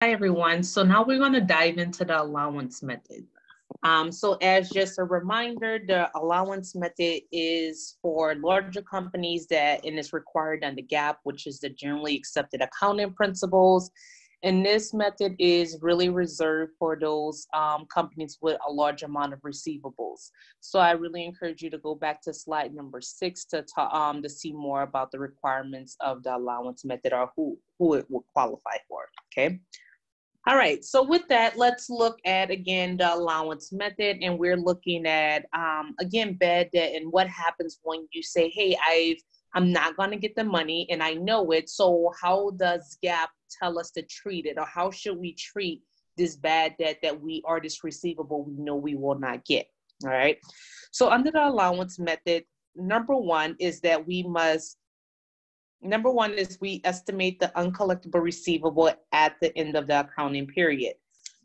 Hi, everyone. So now we're going to dive into the allowance method. So as just a reminder, the allowance method is for larger companies that, and is required under GAAP, which is the generally accepted accounting principles. And this method is really reserved for those companies with a large amount of receivables. So I really encourage you to go back to slide number 6 to see more about the requirements of the allowance method, or who it will qualify for. Okay. All right, so with that, let's look at, again, the allowance method, and we're looking at, again, bad debt and what happens when you say, hey, I'm not going to get the money and I know it. So how does GAAP tell us to treat it, or how should we treat this bad debt or this receivable we know we will not get? All right, so under the allowance method, number one is we estimate the uncollectible receivable at the end of the accounting period.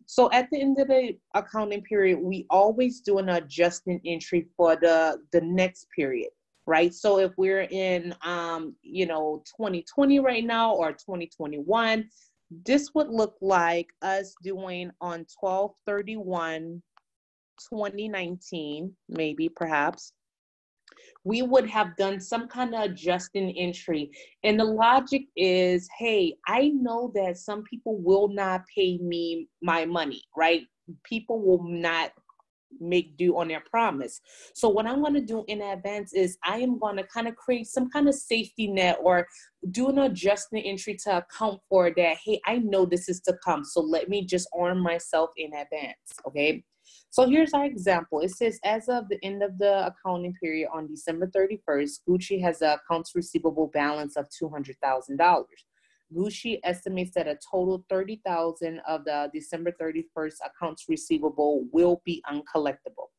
So at the end of the accounting period, we always do an adjustment entry for the next period, right? So if we're in 2020 right now, or 2021, this would look like us doing on 12/31/2019, maybe, perhaps. We would have done some kind of adjusting entry. And the logic is, hey, I know that some people will not pay me my money, right? People will not make due on their promise. So what I'm going to do in advance is I am going to kind of create some kind of safety net, or do an adjustment entry to account for that. Hey, I know this is to come, so let me just arm myself in advance. Okay. So here's our example. It says, as of the end of the accounting period on December 31st, Gucci has an accounts receivable balance of $200,000. Gucci estimates that a total $30,000 of the December 31st accounts receivable will be uncollectible,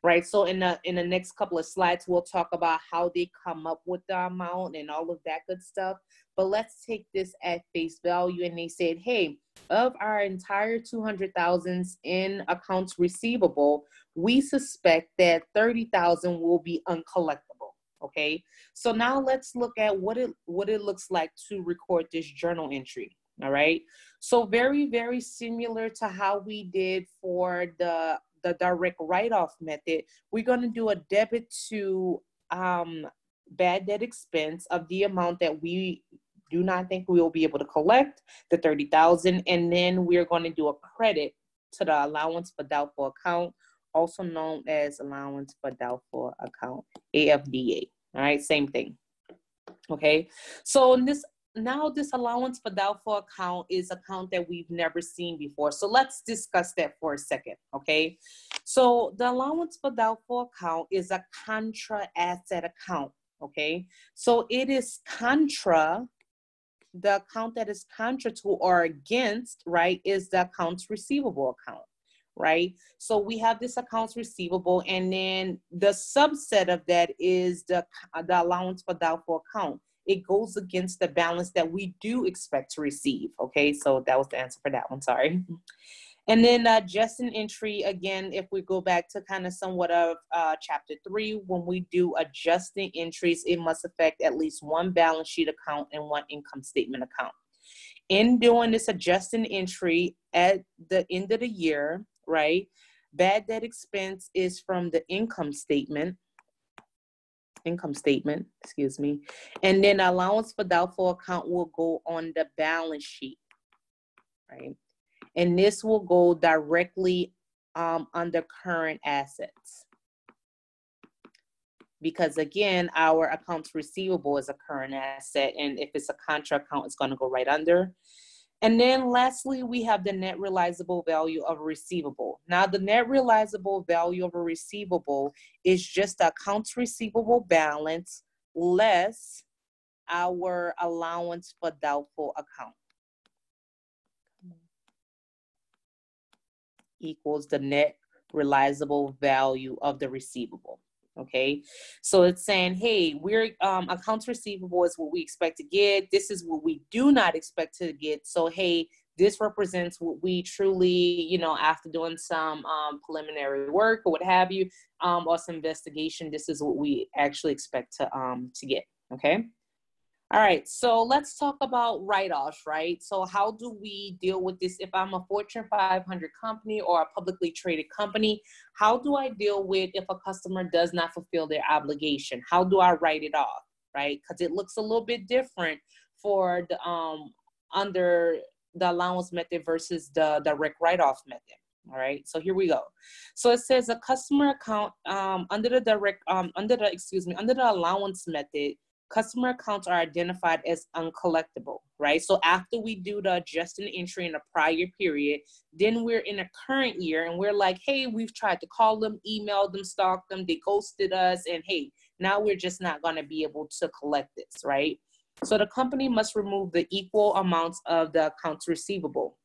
right? So in the next couple of slides, we'll talk about how they come up with the amount and all of that good stuff. But let's take this at face value. And they said, hey, of our entire 200,000 in accounts receivable, we suspect that 30,000 will be uncollectible. Okay, so now let's look at what it looks like to record this journal entry. All right, so very, very similar to how we did for the direct write-off method. We're going to do a debit to bad debt expense of the amount that we do not think we will be able to collect, the 30,000, and then we're going to do a credit to the allowance for doubtful account, also known as allowance for doubtful account, AFDA. All right, same thing. Okay, so this allowance for doubtful account is account that we've never seen before. So let's discuss that for a second. Okay, so the allowance for doubtful account is a contra asset account. Okay, so it is contra. The account that is contra to or against, right, is the accounts receivable account, right? So we have this accounts receivable, and then the subset of that is the allowance for doubtful account. It goes against the balance that we do expect to receive. Okay, so that was the answer for that one, sorry. And then just an entry, again, if we go back to kind of somewhat of chapter 3, when we do adjusting entries, it must affect at least one balance sheet account and one income statement account. In doing this adjusting entry at the end of the year, right, bad debt expense is from the income statement, excuse me, and then allowance for doubtful account will go on the balance sheet, right? And this will go directly under current assets. Because again, our accounts receivable is a current asset, and if it's a contra account, it's going to go right under. And then lastly, we have the net realizable value of a receivable. Now, the net realizable value of a receivable is just the accounts receivable balance less our allowance for doubtful account. Equals the net realizable value of the receivable. Okay, so it's saying, hey, we're accounts receivable is what we expect to get. This is what we do not expect to get. So hey, this represents what we truly, after doing some preliminary work or what have you, or some investigation, this is what we actually expect to get. Okay. All right, so let's talk about write-offs, right? So how do we deal with this? If I'm a Fortune 500 company or a publicly traded company, how do I deal with if a customer does not fulfill their obligation? How do I write it off, right? Because it looks a little bit different for the under the allowance method versus the direct write-off method. All right, so here we go. So it says a customer account under the allowance method, customer accounts are identified as uncollectible, right? So after we do the adjusting entry in a prior period, then we're in a current year and we're like, hey, we've tried to call them, email them, stalk them, they ghosted us, and hey, now we're just not going to be able to collect this, right? So the company must remove the equal amounts of the accounts receivable.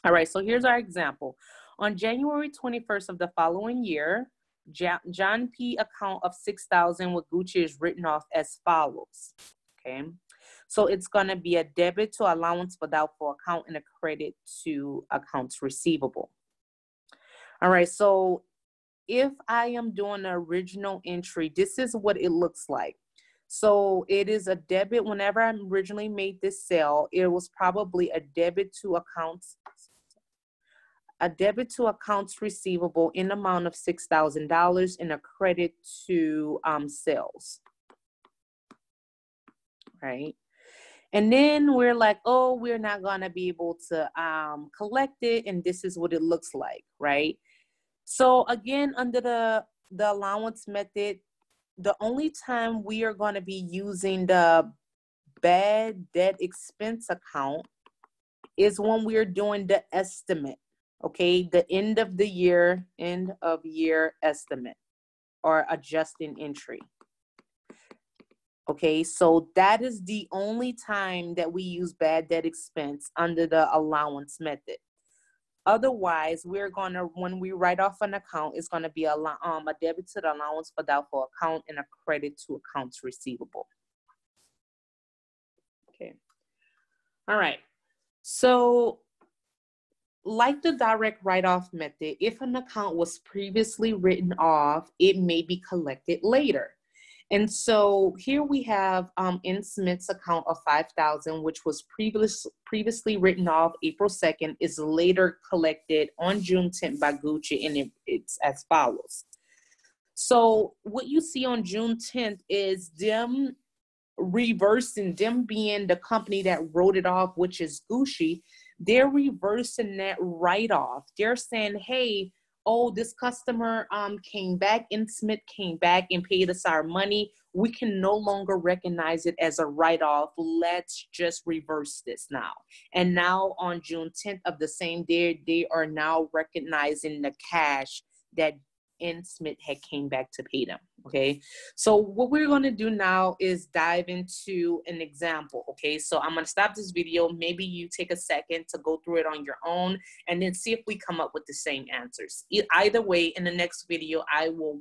All right, so here's our example. On January 21st of the following year, John P. account of $6,000 with Gucci is written off as follows, okay? So it's gonna be a debit to allowance for doubtful account and a credit to accounts receivable. All right, so if I am doing the original entry, this is what it looks like. So it is a debit. Whenever I originally made this sale, it was probably a debit to accounts receivable in the amount of $6,000 and a credit to sales, right? And then we're like, oh, we're not gonna be able to collect it, and this is what it looks like, right? So again, under the allowance method, the only time we are gonna be using the bad debt expense account is when we're doing the estimate. Okay, the end of year estimate or adjusting entry. Okay, so that is the only time that we use bad debt expense under the allowance method. Otherwise, we're gonna, when we write off an account, it's gonna be a debit to the allowance for doubtful account and a credit to accounts receivable. Okay, all right, so like the direct write-off method, if an account was previously written off, it may be collected later. And so here we have in Smith's account of $5,000, which was previously written off April 2nd, is later collected on June 10th by Gucci, and it's as follows. So what you see on June 10th is them reversing, them being the company that wrote it off, which is Gucci. They're reversing that write-off. They're saying, hey, oh, this customer came back, and Smith came back and paid us our money. We can no longer recognize it as a write-off. Let's just reverse this now. And now on June 10th of the same day, they are now recognizing the cash that Smith had came back to pay them. Okay, so what we're going to do now is dive into an example. Okay, so I'm going to stop this video. Maybe you take a second to go through it on your own and then see if we come up with the same answers. Either way, in the next video, I will